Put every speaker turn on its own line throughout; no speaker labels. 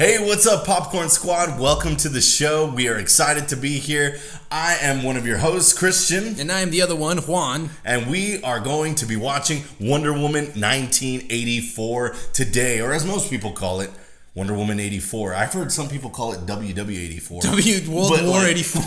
Hey, what's up, Popcorn Squad? Welcome to the show. We are excited to be here. I am one of your hosts, Christian.
And I am the other one, Juan.
And we are going to be watching Wonder Woman 1984 today, or as most people call it, Wonder Woman 84. I've heard some people call it WW84.
World War 84.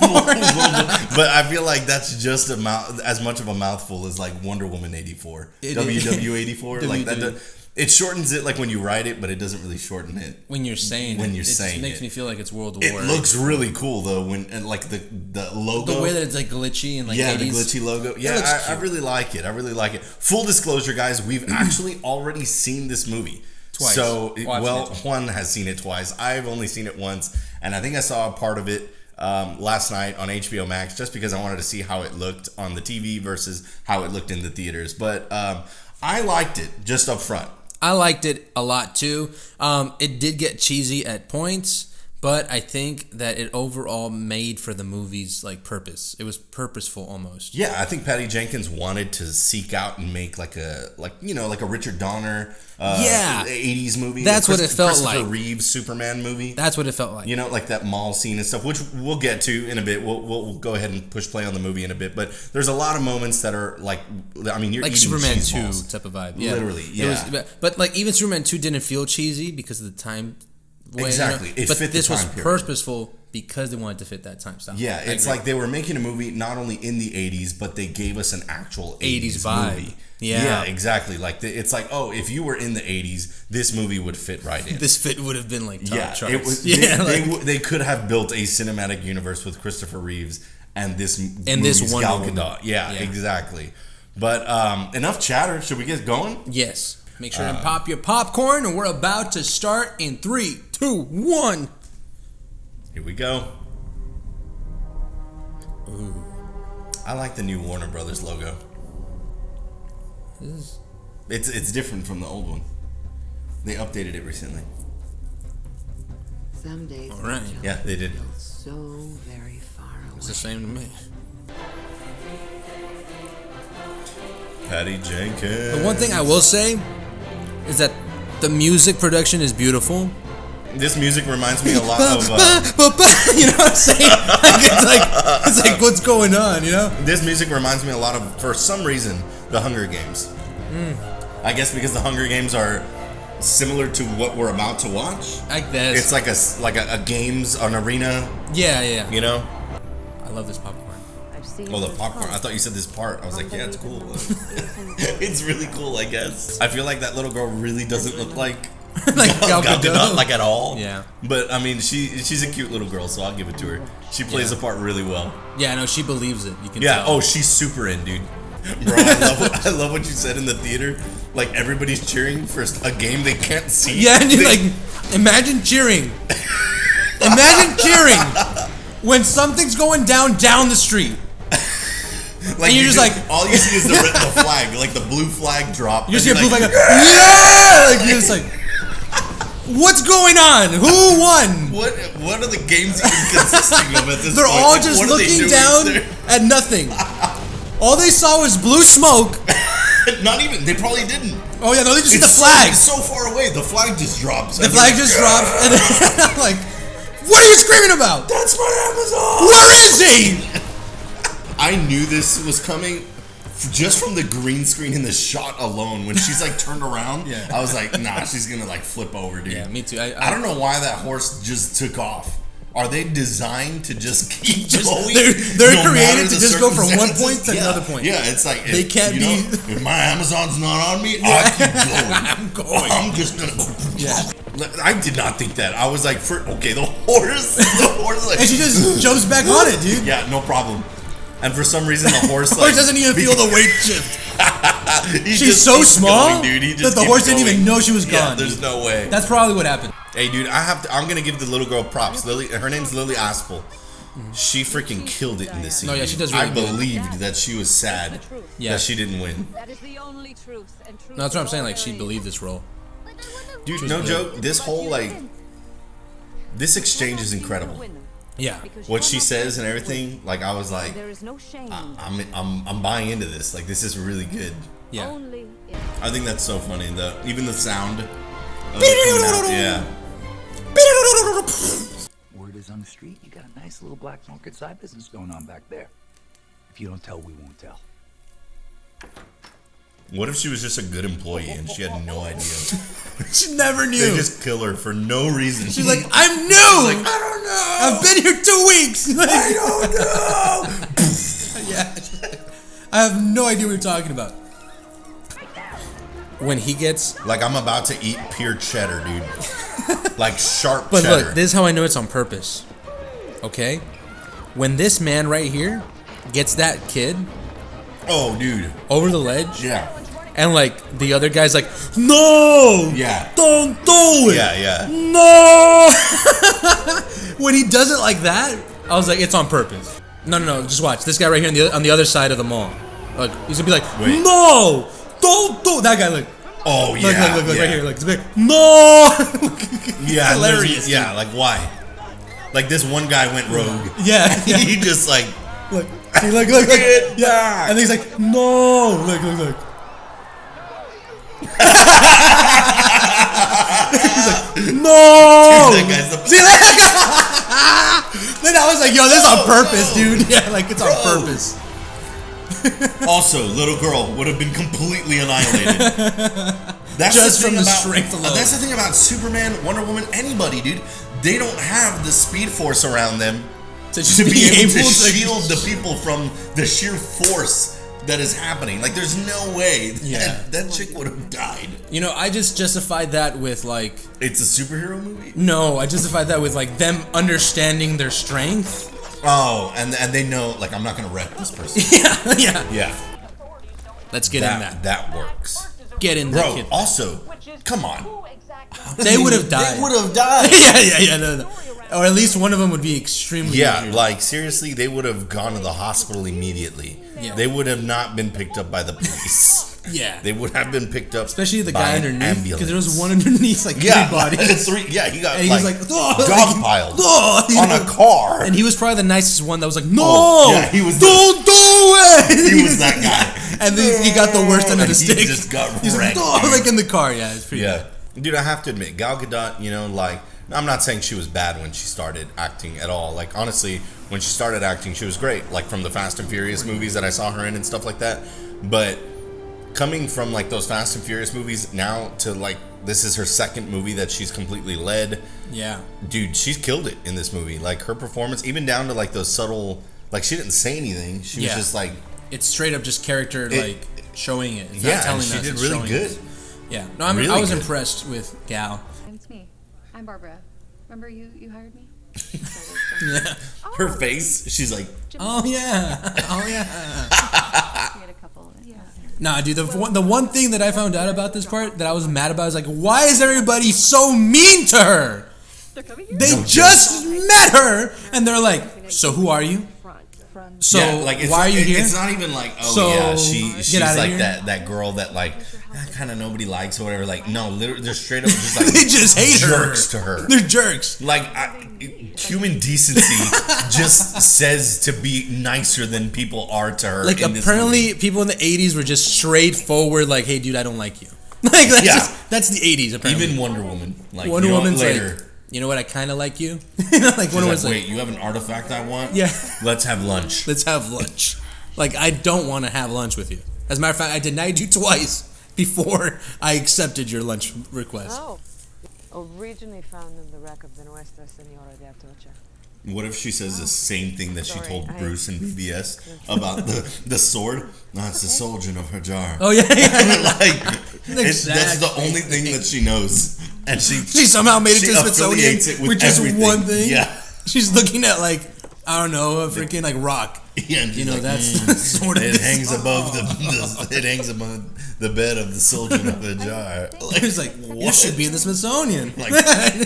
But I feel like that's just as much of a mouthful as like Wonder Woman 84. WW84. Like that. It shortens it like when you write it, but it doesn't really shorten it
when you're saying it. It makes me feel like it's World War.
It looks really cool though and like the logo.
The way that it's like glitchy and like 80s.
The glitchy logo. Yeah, I really like it. Full disclosure, guys, we've actually already seen this movie.
Twice.
So, Juan has seen it twice. I've only seen it once, and I think I saw a part of it last night on HBO Max just because I wanted to see how it looked on the TV versus how it looked in the theaters. But I liked it just up front.
I liked it a lot too. It did get cheesy at points, but I think that it overall made for the movie's like purpose. It was purposeful almost.
Yeah, I think Patty Jenkins wanted to seek out and make like a Richard Donner 80s movie.
That's what it felt like.
Christopher Reeves Superman movie.
That's what it felt like.
You know, like that mall scene and stuff, which we'll get to in a bit. We'll go ahead and push play on the movie in a bit. But there's a lot of moments that are like, I mean, you're
like
eating
Superman
cheese
2
balls.
type of vibe. Yeah.
Literally, yeah.
But like even Superman 2 didn't feel cheesy because of the time.
Exactly.
You know? But this was purposeful because they wanted to fit that time style.
Yeah, it's like they were making a movie not only in the 80s, but they gave us an actual 80s
vibe.
Movie.
Yeah,
exactly. Like it's like, oh, if you were in the 80s, this movie would fit right in.
This fit would have been like top charts.
It was. They could have built a cinematic universe with Christopher Reeves and this
Wonder
Gal
Woman.
Gadot. Yeah, exactly. But enough chatter. Should we get going?
Yes. Make sure to pop your popcorn, and we're about to start in 3, 2, 1.
Here we go.
Ooh.
I like the new Warner Brothers logo. It's different from the old one. They updated it recently.
Some days.
All right.
Yeah, they did.
So very far away.
It's the same to me.
Patty Jenkins.
The one thing I will say is that the music production is beautiful.
This music reminds me a lot of.
You know what I'm saying? It's like what's going on? You know.
This music reminds me a lot of, for some reason, the Hunger Games. I guess because the Hunger Games are similar to what we're about to watch.
Like this.
It's like a games, an arena.
Yeah.
You know.
I love this popcorn.
Oh, the popcorn. I thought you said this part. I was like, yeah, it's cool. It's really cool, I guess. I feel like that little girl really doesn't look like Gal Gadot, like at all.
Yeah.
But I mean, she's a cute little girl, so I'll give it to her. She plays the part really well.
Yeah, no, she believes it. You can tell.
Oh, she's super in, dude. Bro, I love what you said in the theater. Like everybody's cheering for a game they can't see.
Yeah, and you're like, imagine cheering. Imagine cheering when something's going down the street.
Like
and you're just like,
all you see is the flag, like the blue flag drop.
You see a blue flag, yeah! Like you're just like, what's going on? Who won?
What are the games even consisting of at this
They're
point?
all just looking down at nothing. All they saw was blue smoke.
Not even. They probably didn't.
Oh yeah, no, they just see the flag.
It's so far away. The flag just drops.
The flag just drops, and then I'm like, what are you screaming about?
That's my Amazon.
Where is he?
I knew this was coming just from the green screen in the shot alone. When she's like turned around, I was like, nah, she's gonna like flip over, dude.
Yeah, me too.
I don't know why that horse just took off. Are they designed to just keep going?
They're created to just go from one point to another point.
Yeah, it's like
they can't be.
If my Amazon's not on me, I keep going. I'm just gonna go.
Yeah.
I did not think that. I was like, the horse, like,
and she just jumps back on it, dude.
Yeah, no problem. And for some reason, the horse
doesn't even feel the weight shift. She's so
going,
small
dude.
that the horse didn't even know she was gone.
There's no way.
That's probably what happened.
Hey, dude, I'm gonna give the little girl props. Lily, her name's Lily Aspel. She freaking killed it in this scene.
No, yeah, she does really good.
I believed that she was sad that she didn't win.
No, that's what I'm saying. Like, she believed this role.
Dude, no joke. This whole this exchange is incredible.
Yeah.
What she says and everything, like I was like, I'm buying into this. Like, this is really good.
Yeah.
I think that's so funny. Even the sound of it coming out, yeah.
Word is on the street, you got a nice little black market side business going on back there. If you don't tell, we won't tell.
What if she was just a good employee and she had no idea?
She never knew.
They just kill her for no reason.
She's like, I'm new.
Like, I don't know.
I've been here 2 weeks.
I don't know.
Yeah. I have no idea what you're talking about. When he gets...
Like, I'm about to eat pure cheddar, dude. Like, sharp
But
cheddar.
look, this is how I know it's on purpose. Okay? When this man right here gets that kid
Oh, dude.
over the ledge...
Yeah.
And like the other guy's like, no,
Yeah.
don't do it.
Yeah, yeah.
No. When he does it like that, I was like, it's on purpose. No, just watch this guy right here on the other side of the mall. Like he's gonna be like,
Wait.
no, don't do that guy. Like,
Oh, yeah.
look
yeah.
right here. Like, it's like, no.
Yeah,
Hilarious.
Yeah, like, why? Like, this one guy went rogue.
Yeah.
He just, like...
Look, see, look, yeah.
back.
And then he's like, no, look. He's like, no.
That guy's the...
See that? Then I was like, yo, this is on purpose, dude. Yeah, like it's on purpose.
Also, little girl would have been completely annihilated. That's
Just
the thing
from the
about,
strength alone.
That's the thing about Superman, Wonder Woman, anybody, dude. They don't have the speed force around them
To
to be able to shield the people from the sheer force that is happening. Like, there's no way that chick would have died.
You know, I just justified that with like,
It's a superhero movie?
no, I justified that with like them understanding their strength.
Oh, and they know, like, I'm not going to wreck this person.
Yeah.
Yeah.
Let's get in that.
That works.
Get in that
Bro,
kid.
also, come on.
They would have died.
They would have died.
yeah, no. Or at least one of them would be extremely injured.
Like, seriously, they would have gone to the hospital immediately.
Yeah.
They would have not been picked up by the police.
Yeah.
They would have been picked up
Especially the
by
guy
an
underneath, because
ambulance.
there was one underneath, like
Yeah,
three bodies.
he got
And he was like, oh,
dogpiled
oh,
on a car.
And he was probably the nicest one that was like, no,
he was
don't do it.
He was that guy.
And then he got the worst end of the
He
stick.
just got
He's like,
wrecked,
oh,
dude.
like in the car. Yeah, it's pretty
Yeah. Dude, I have to admit, Gal Gadot, you know, like, I'm not saying she was bad when she started acting at all. Like, honestly, when she started acting, she was great. Like, from the Fast and Furious movies that I saw her in and stuff like that. But coming from, like, those Fast and Furious movies now to, like, this is her second movie that she's completely led.
Yeah.
Dude, she's killed it in this movie. Like, her performance, even down to, like, those subtle... Like, she didn't say anything. She was just, like...
It's straight up just character, like, showing it. It's
Yeah,
not telling
and she
us,
did
it's
really
showing
good.
us. Yeah. No, I
Really
was
good.
impressed with Gal.
It's me. I'm Barbara. Remember you hired me?
Yeah.
Her face, she's like...
Oh, yeah. Oh, yeah.
We had a couple. Yeah.
Nah, dude, the one thing that I found out about this part that I was mad about is like, why is everybody so mean to her?
They're coming here.
They just met her, and they're like, so who are you? So
it's,
why are you here?
It's not even like, oh
So,
yeah, she's
get outta
like
here.
that girl that like kind of nobody likes or whatever. Like, no, literally, they're straight up just like
They just hate
jerks
her.
to her.
They're jerks.
Like, human decency just says to be nicer than people are to her.
Like,
in this
apparently,
movie.
people in the 80s were just straightforward, like, hey, dude, I don't like you. Like, that's the 80s, apparently.
Even Wonder Woman. Like,
Wonder Woman's
later.
like, you know what, I kind of like you. Like,
She's
Wonder Woman's
like,
like,
wait, you have an artifact I want?
Yeah.
Let's have lunch.
let's have lunch. Like, I don't want to have lunch with you. As a matter of fact, I denied you twice before I accepted your lunch request.
Oh. Originally found in the wreck of the Nuestra Senora de Atocha.
What if she says the same thing that she told Bruce in BBS about the sword? No, it's the soldering of her jar.
Oh, yeah.
Like, that's the only thing that she knows, and she
somehow made it to the Smithsonian
affiliates it
with just
everything.
one thing.
Yeah,
She's looking at, like, I don't know, a freaking, like, rock.
yeah. And
You know,
like,
that's the sort of...
it hangs above it hangs above the bed of the soldering of the jar.
He's like, you should be in the Smithsonian.
Like,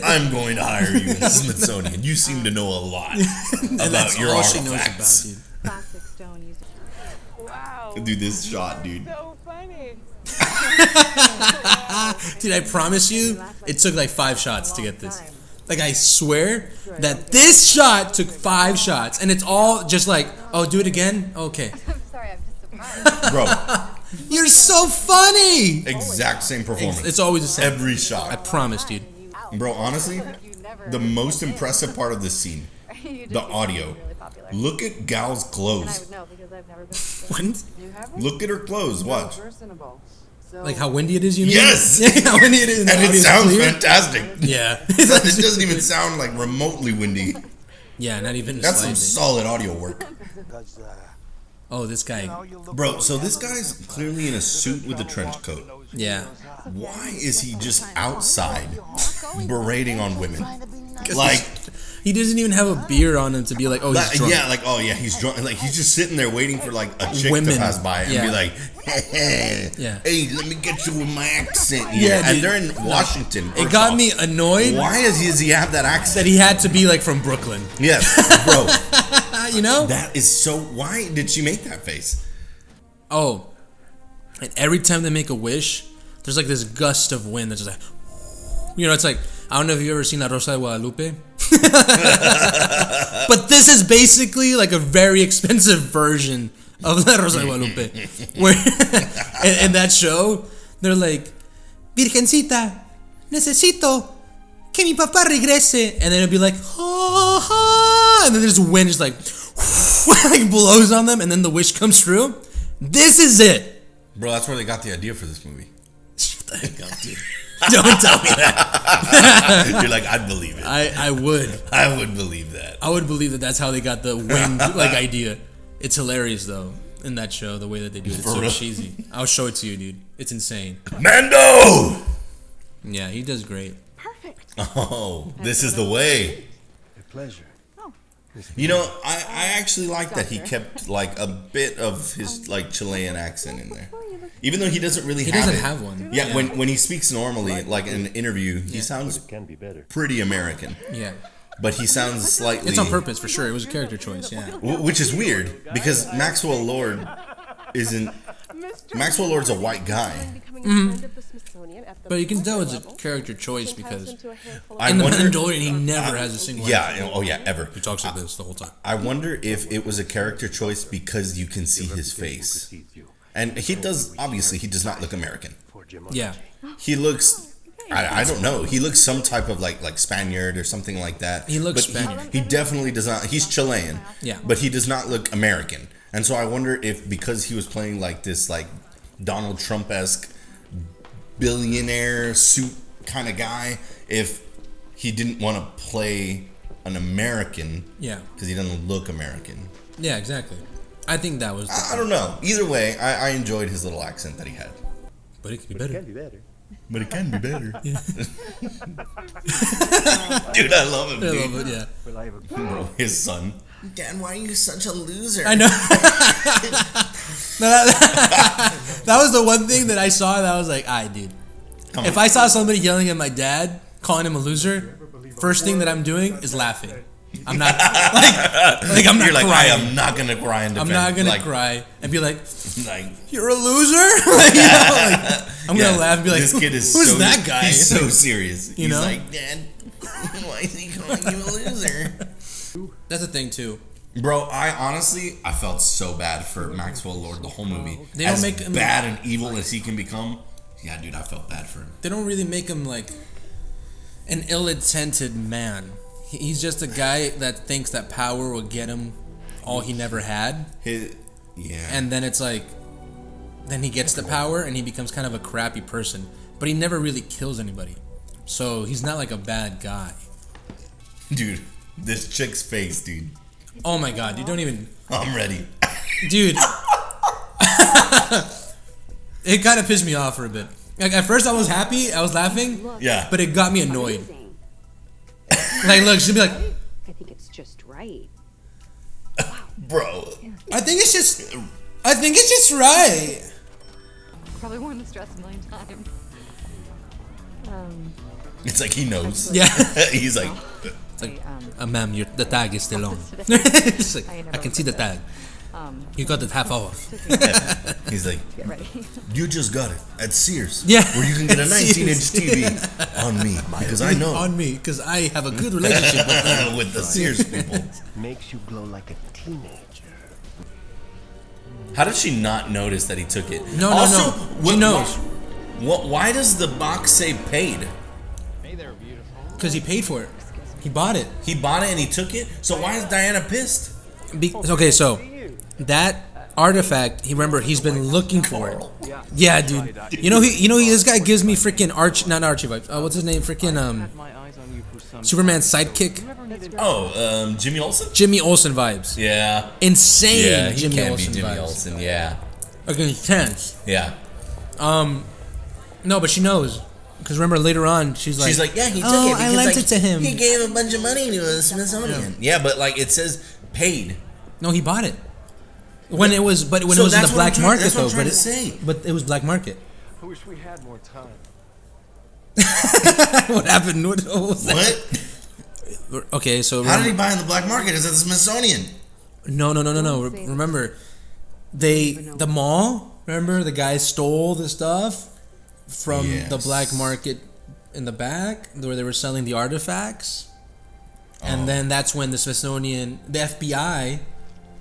I'm going to hire you in the Smithsonian. You seem to know a lot
And
about
that's
your
all
artifacts.
she knows about, dude.
Classic stone used.
Wow.
Dude, this shot, dude.
So funny.
Dude, I promise you, it took like 5 shots to get this. Like, I swear that this shot took 5 shots, and it's all just like, oh, do it again? Okay.
I'm sorry, I'm just surprised.
Bro,
You're so funny!
exact same performance.
It's always the same.
Every
I
shot.
promise, dude.
Bro, honestly, the most impressive part of this scene, the audio. Look at Gal's clothes.
What?
Look at her clothes. Watch.
Like how windy it is, you mean?
Yes!
Yeah, how windy it is.
And it sounds fantastic.
Yeah.
It doesn't even sound like remotely windy.
Yeah, not even
That's some
slightly.
solid audio work.
Oh, this guy.
Bro, so this guy's clearly in a suit with a trench coat.
Yeah.
Why is he just outside berating on women? Like,
He doesn't even have a beer on him to be like, oh, he's drunk.
yeah, like, oh yeah, he's drunk. Like, he's just sitting there waiting for like a chick
Women.
to pass by and be like,
Yeah.
hey, let me get you with my accent here.
Yeah,
and
dude.
they're in Washington.
It got me annoyed
Why does he have that accent?
that he had to be like from Brooklyn.
Yes, bro.
You know?
That is so. Why did she make that face?
Oh. And every time they make a wish, there's like this gust of wind that's just like, you know, it's like, I don't know if you've ever seen La Rosa de Guadalupe. But this is basically like a very expensive version of La Rosa de Guadalupe. Where in that show, they're like, Virgencita, necesito que mi papá regrese. And then it'll be like, ha ha. And then there's wind just like, like blows on them. And then the wish comes true. This is it.
Bro, that's where they got the idea for this movie.
Shut the heck up, dude. Don't tell me that.
You're like, I'd believe it.
I would.
I would believe that.
I would believe that that's how they got the wind like idea. It's hilarious though in that show the way that they do it. It's
For
so
real?
cheesy. I'll show it to you, dude. It's insane.
Mando!
Yeah, he does great.
Perfect.
Oh, this is the way.
A pleasure.
You know, I actually like that he kept like a bit of his like Chilean accent in there. Even though he doesn't really
He
have
doesn't
it.
have one.
Yeah, when he speaks normally, like in an interview, he sounds
Can be better.
pretty American.
Yeah.
But he sounds slightly...
It's on purpose for sure. It was a character choice, yeah.
Which is weird, because Maxwell Lord isn't... Maxwell Lord's a white guy.
But you can tell it's a character choice because
I
in the
wonder...
Mandalorian he never has a single
Yeah, oh yeah, ever.
He talks like this the whole time.
I wonder if it was a character choice because you can see his face. And he does, obviously, he does not look American.
Yeah.
He looks... I don't know. He looks some type of like Spaniard or something like that.
He looks
but
Spaniard.
He definitely does not. He's Chilean.
Yeah.
But he does not look American. And so I wonder if because he was playing like this like Donald Trump-esque billionaire suit kind of guy, if he didn't want to play an American.
Yeah.
Because he doesn't look American.
Yeah, exactly. I think that was
I don't know. Either way, I enjoyed his little accent that he had.
but it could be better.
But it can be better. Dude, I love him,
I
dude.
love it, yeah.
Bro, his son. Dad, why are you such a loser?
I know. That was the one thing that I saw that I was like, "Alright, dude. If I saw somebody yelling at my dad, calling him a loser, first thing that I'm doing is laughing. I'm not like I'm not
You're like,
crying.
I am not gonna cry and
I'm
defend.
not gonna
like,
cry and be like,
Like,
"You're a loser." Like, you know, like, I'm
yeah,
gonna laugh and be like,
this kid is
"Who's
so,
that guy?"
He's so serious.
You
He's
know?
like, Dad, why is he calling you a loser?
That's the thing too.
Bro, I felt so bad for Maxwell Lord the whole movie.
They don't
as
make him
bad and evil as he can become. Yeah, dude, I felt bad for him.
They don't really make him like an ill-intended man. He's just a guy that thinks that power will get him all he never had.
Yeah.
And then it's like, then he gets the power and he becomes kind of a crappy person. But he never really kills anybody. So he's not like a bad guy.
Dude, this chick's face, dude.
Oh my god, you don't even...
I'm ready.
Dude. It kind of pissed me off for a bit. Like at first I was happy, I was laughing.
Yeah.
But it got me annoyed. Like look, she'd be like...
I think it's just right.
Bro.
I think it's just right.
Probably worn the dress a million times.
It's like he knows.
Yeah.
He's like,
It's like, ma'am, the tag is still on. It's like, I can see the tag. You got it half off.
he's like, you just got it at Sears.
Yeah.
Where you can get a
At
19-inch
Sears.
TV on me. Because I know.
On me, because I have a good relationship with them.
with the Sears people.
Makes you glow like a teenager.
How did she not notice that he took it?
No.
What,
She knows.
Why does the box say paid?
Because he paid for it. He bought it.
He bought it and he took it. So why is Diana pissed?
Okay, so that artifact, he's been looking for it. Yeah, dude. This guy gives me freaking not Archie vibes. What's his name? Freaking Superman's sidekick.
Oh, Jimmy Olsen.
Jimmy Olsen vibes.
Yeah.
Insane.
Yeah, he
Jimmy
can't
Olsen
be Jimmy
vibes.
Olsen. Yeah.
Like intense.
Yeah.
No, but she knows. Because remember later on, she's like,
yeah, he took
oh,
it because
I lent it to him.
He gave a bunch of money to the Smithsonian. Yeah, but like it says paid.
No, he bought it. When it was in the black market though. But it was black market.
I wish we had more time.
What happened? What was that?
What?
Okay, so
How did he buy in the black market? Is at the Smithsonian?
No. Remember, the mall. Remember, the guy stole the stuff from the black market in the back where they were selling the artifacts, and then that's when the Smithsonian, the FBI,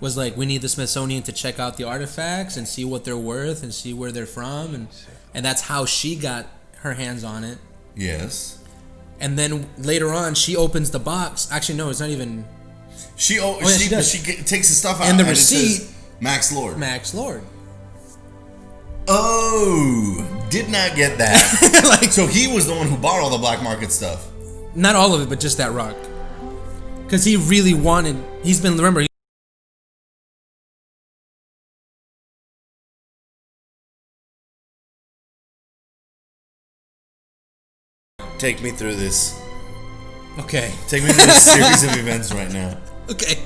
was like, we need the Smithsonian to check out the artifacts and see what they're worth and see where they're from, and that's how she got her hands on it.
Yes.
And then later on, she opens the box. Actually, no, it's not even.
She
does.
takes the stuff out
And the
it
receipt.
says Max Lord.
Max Lord.
Oh, did not get that. So he was the one who bought all the black market stuff.
Not all of it, but just that rock. Because he really wanted. Remember.
Take me through this.
Okay.
Take me through this series of events right now.
Okay.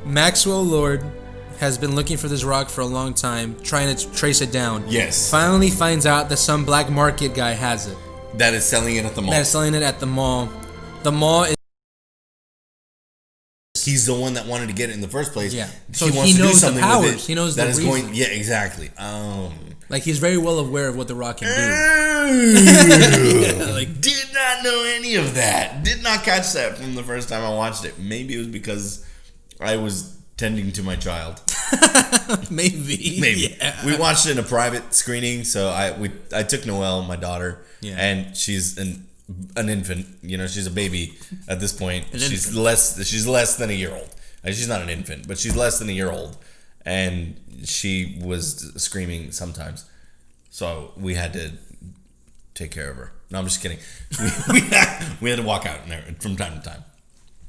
Maxwell Lord has been looking for this rock for a long time, trying to trace it down.
Yes.
Finally finds out that some black market guy has it.
That is selling it at the mall.
That is selling it at the mall. The mall is.
He's the one that wanted to get it in the first place.
Yeah.
So
he knows the powers. He knows the reason.
going. Yeah, exactly.
Like he's very well aware of what the rock can do.
Did not know any of that. Did not catch that from the first time I watched it. Maybe it was because I was tending to my child.
Maybe.
Yeah. We watched it in a private screening, so I took Noelle, my daughter, and she's an infant. You know, she's a baby at this point. She's less than a year old. She's not an infant, but she's less than a year old, and she was screaming sometimes. So we had to take care of her. No, I'm just kidding. We had to walk out from time to time.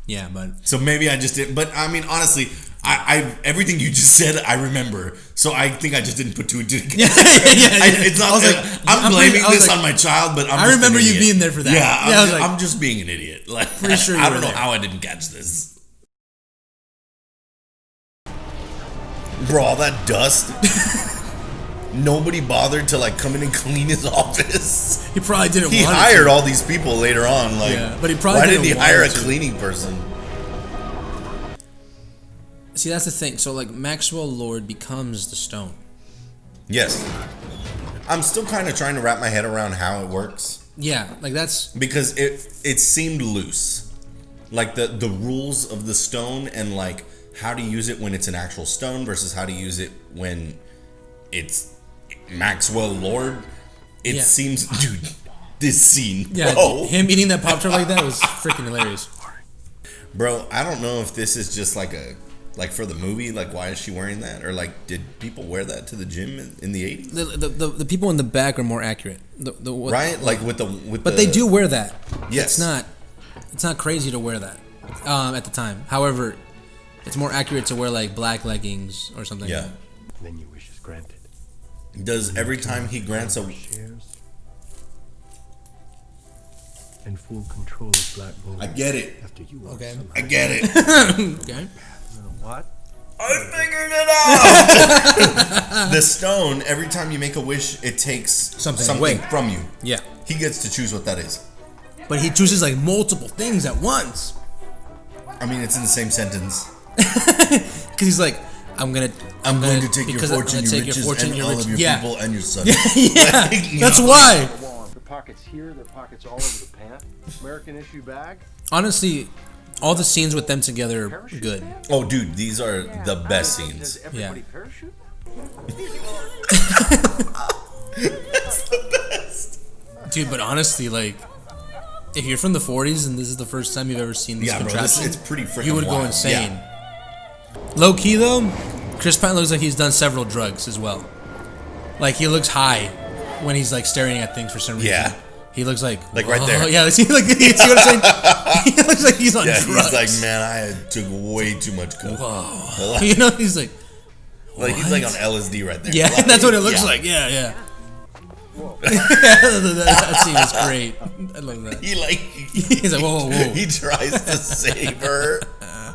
Yeah, but
so maybe I just didn't. But I mean, honestly, I everything you just said, I remember. So I think I just didn't put two and two together. It's not. I'm blaming this on my child, but I
remember you being there for that.
Yeah, I'm just being an idiot. Like,
pretty sure
I don't know how I didn't catch this. Bro, all that dust. Nobody bothered to like come in and clean his office.
He probably didn't.
He hired all these people later on. Like,
but he probably
why didn't he hire a cleaning person?
See, that's the thing. So like Maxwell Lord becomes the stone.
Yes. I'm still kind of trying to wrap my head around how it works.
Yeah, like that's
because it seemed loose. Like the rules of the stone and like how to use it when it's an actual stone versus how to use it when it's Maxwell Lord. It seems, dude, this scene.
Yeah,
bro.
Him eating that Pop-Tart like that was freaking hilarious.
Bro, I don't know if this is just like for the movie, like why is she wearing that? Or like did people wear that to the gym in the 80s?
The people in the back are more accurate.
Right? Like
But they do wear that.
Yes.
It's not crazy to wear that at the time. However, it's more accurate to wear like black leggings or something.
Yeah.
Then your wish is granted.
Does every time he grants a
shares and full control of Black Bull.
I get it.
After you
okay.
I get it.
Okay.
You know what?
I figured it out. The stone, every time you make a wish, it takes something from you.
Yeah.
He gets to choose what that is.
But he chooses like multiple things at once.
I mean, it's in the same sentence.
Because he's like, I'm going
to take your fortune, your riches, and all of your people and your son.
Yeah, that's why.
Their pockets here, their pockets all over the pant. American issue bag.
Honestly, all the scenes with them together are good.
Oh, dude, these are the best scenes.
Everybody parachute?
That's the best.
Dude, but honestly, like, if you're from the 40s and this is the first time you've ever seen this
Yeah, bro,
contraption,
it's pretty freaking
you would go
wild.
insane.
Yeah.
Low key though, Chris Pine looks like he's done several drugs as well. Like he looks high when he's like staring at things for some reason.
Yeah.
He looks like
right there.
Oh, yeah, see, like, you see what I'm saying? He looks like he's on
Yeah,
drugs.
he's like, man, I took way too much coke.
Whoa. You know, he's like,
like he's like on LSD right there.
yeah,
Like,
that's what it looks
yeah.
like. Yeah, yeah. That scene is great. I love that.
He like
He's like, whoa, whoa, whoa.
He tries to save her. I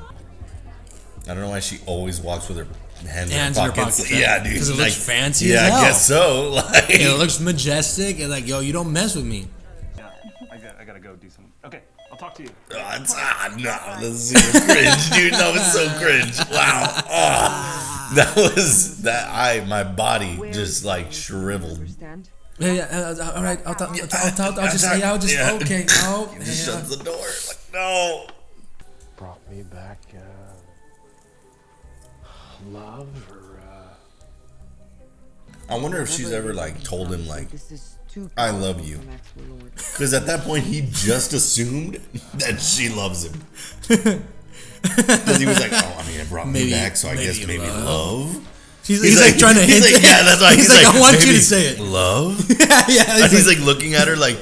don't know why she always walks with her hands in her pockets. Yeah, dude.
Because it looks fancy.
Yeah,
as hell.
I guess so. Like,
It looks majestic and like, yo, you don't mess with me.
Yeah, I gotta go do something. Okay, I'll talk to you.
no, this is super cringe, dude. That was so cringe. Wow. My body just like shriveled.
Understand?
Yeah, all right. I'll just say, okay. Oh,
He just shuts the door. Like, no.
Brought me back love or
I wonder if she's ever like told him like,
This is too
I love you.
powerful for Maxwell Lord.
because at that point he just assumed that she loves him. Because he was like, oh, I mean, it brought me back, so I guess maybe love.
He's like trying to hint.
He's like, yeah, that's why.
He's like, I want you
maybe
to say it.
Love.
Yeah,
And he's like looking at her like,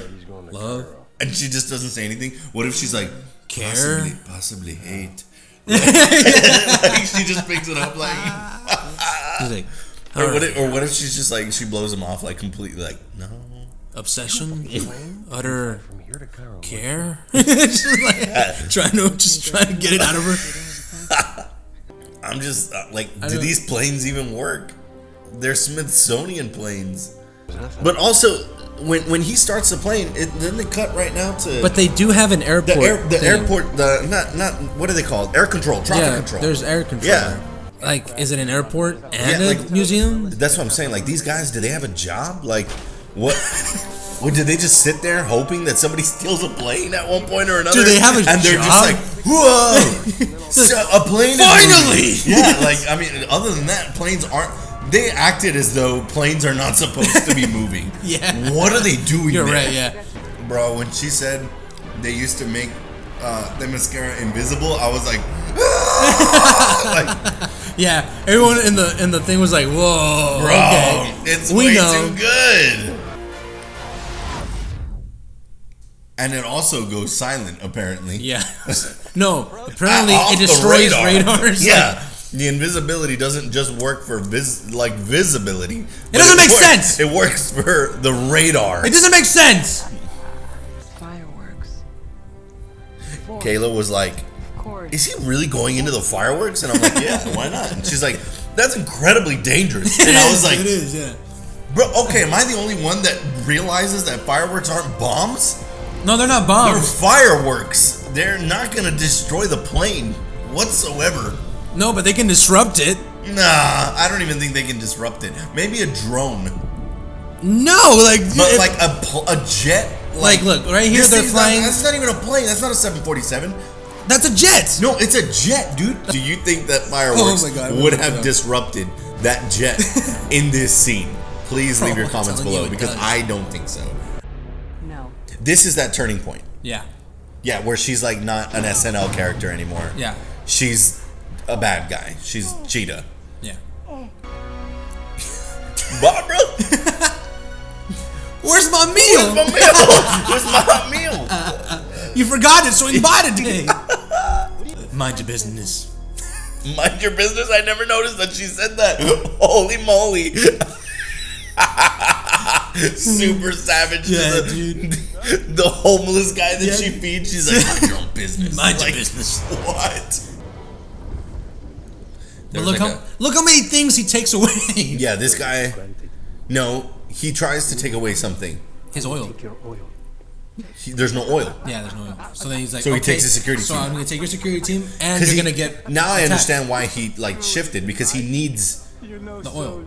love,
and she just doesn't say anything. What if she's like,
care.
possibly hate? Like she just picks it up like.
He's like,
Or what if she's just like, she blows him off like completely like, no.
obsession, utter
from here to Cairo.
care. Just like trying to get it out of her.
I'm just like, do these planes even work? They're Smithsonian planes. But also, when he starts the plane, doesn't it cut right now to?
But they do have an airport.
the airport, not what are they called? Air control, traffic control.
There's air control.
Yeah.
Like, is it an airport and
Yeah,
a
like-
museum?
That's what I'm saying. Like, these guys, do they have a job? Like, what? What, did they just sit there hoping that somebody steals a plane at one point or another?
Do they have a
And they're
job?
just like, whoa! So a plane
Finally!
is moving. Yeah, like, I mean, other than that, planes aren't. They acted as though planes are not supposed to be moving.
Yeah.
What are they doing
You're
there?
right, yeah.
Bro, when she said they used to make the mascara invisible, I was like, like,
Yeah, everyone in the thing was like, "Whoa,
bro,
okay,
it's
we
way
know."
too good. And it also goes silent, apparently.
Yeah, no, apparently
Off
it
the
destroys
radar.
radars.
Yeah, the invisibility doesn't just work for visibility. It
doesn't make sense.
It works for the radar.
It doesn't make sense.
Fireworks.
Kayla was like,
Of course.
is he really going into the fireworks? And I'm like, yeah, why not? And she's like, that's incredibly dangerous. And I was like,
it is, yeah.
bro, okay, am I the only one that realizes that fireworks aren't bombs?
No, they're not
They're
bombs.
fireworks. They're not gonna destroy the plane whatsoever.
No, but they can disrupt it.
Nah, I don't even think they can disrupt it. Maybe a drone,
No, like,
but like a jet.
like, look, right here
This
they're
thing's
flying.
That's not even a plane. That's not a 747.
That's a jet.
No, it's a jet, dude. Do you think that fireworks
Oh my God,
would
no.
have disrupted that jet in this scene? Please leave your
I'm
comments
telling you
below
it
because
does.
I don't think so.
No.
This is that turning point.
Yeah,
Yeah, where she's like not an SNL character anymore.
yeah,
She's a bad guy. She's Cheetah.
yeah.
Barbara?
Where's my meal?
My meal? Where's my meal?
You forgot it, so you bought it today. Mind your business.
Mind your business. I never noticed that she said that. Holy moly. Super savage.
Yeah,
to the homeless guy that she feeds. She's like, mind your own business.
Mind your
Like,
business.
What?
But look how many things he takes away.
Yeah, this guy. No, he tries to take away something.
His oil.
Your oil.
There's no oil.
Yeah, there's no oil. So then he's like,
So he
okay,
takes the security
so
team.
I'm gonna take your security team, and
'Cause
you're
he-
gonna get
now I
attacked.
understand why he like shifted because he needs
the oil.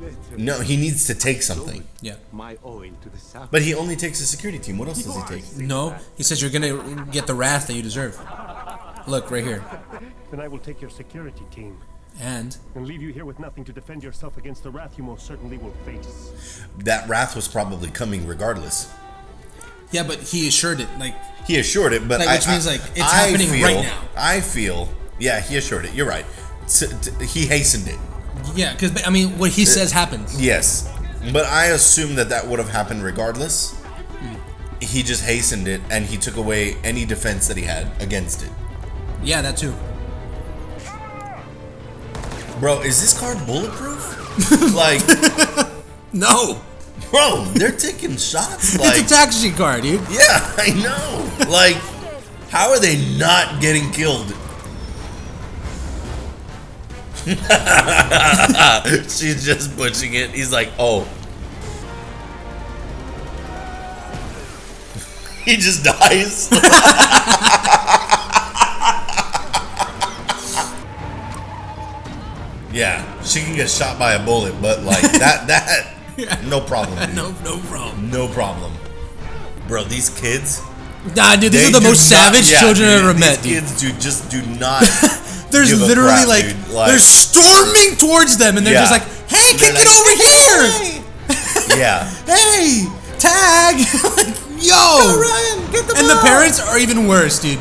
he needs to take something.
Yeah.
My owing to the south.
But he only takes the security team. What else does he take?
No, he says you're gonna get the wrath that you deserve. Look right here,
Then I will take your security team
and
and leave you here with nothing to defend yourself against the wrath you most certainly will face.
That wrath was probably coming regardless.
Yeah, but he assured it. Like,
He assured it, but
Like, which means, like, it's happening right now.
I feel, yeah, he assured it. You're right. He hastened it.
yeah, because I mean, what he says happens.
Yes, but I assume that would have happened regardless. He just hastened it, and he took away any defense that he had against it.
Yeah, that too.
Bro, is this car bulletproof? Like,
No,
bro, they're taking shots. Like,
it's a taxi car, dude.
yeah, I know. Like, how are they not getting killed? She's just pushing it. He's like, oh. He just dies. Yeah, she can get shot by a bullet, but like that no problem. Dude.
No problem.
No problem. Bro, these kids.
Nah, dude, these
they
are the
do
most savage
not- yeah,
children
dude,
I've ever
these
met, dude.
Kids just do not.
There's
give a
literally
crap,
like,
dude. Like,
they're storming towards them, and they're
Yeah.
just like, "Hey,
They're
kick it over here!
yeah.
Hey, tag! Like, yo,
Ryan, get the
and the
ball.
parents are even worse, dude.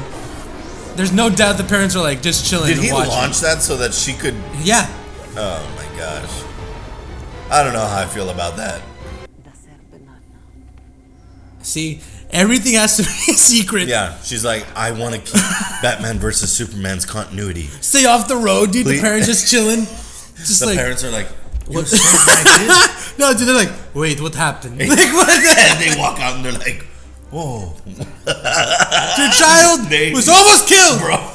There's no doubt the parents are like just chilling.
Did
and
he
watching.
launch that so that she could?
Yeah.
Oh my gosh. I don't know how I feel about that.
See, everything has to be a secret.
Yeah, she's like, I want to keep Batman versus Superman's continuity.
Stay off the road, dude.
Please.
The parents just chilling. Just
The
like,
parents are like, you
what?
saved my kid?
No, dude, they're like, wait, what happened? Like, what is that?
And they walk out and they're like, whoa.
Your child
They-
was almost killed.
Bro.